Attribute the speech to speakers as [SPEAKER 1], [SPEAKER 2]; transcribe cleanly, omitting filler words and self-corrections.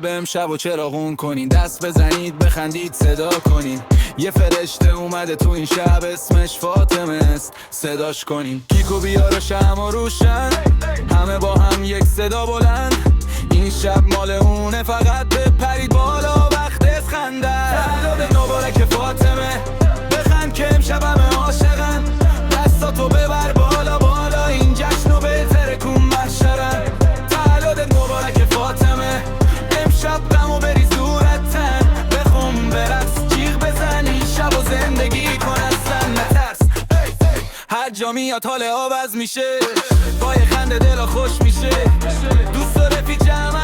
[SPEAKER 1] امشب و چراغون کنین، دست بزنید بخندید صدا کنین. یه فرشته اومده تو این شب اسمش فاطمه است، صداش کنین. کیکو بیار و شمع روشن، همه با هم یک صدا بلند. این شب مال اونه، فقط بپرید بالا وقت از خندن. تولد مبارک فاطمه، بخند که امشب همه عاشقن. دستاتو ببر بالا بالا، این جشنو بهتره کن محشرن. تولد مبارک فاطمه، امشب غمو بریز دورتن. بخون برقص جیغ بزن، این شب و زندگی کن اصلا نترس. هر جا میاد حال عوض میشه، با یه خنده دلا خوش میشه. دوست و رفیق جمع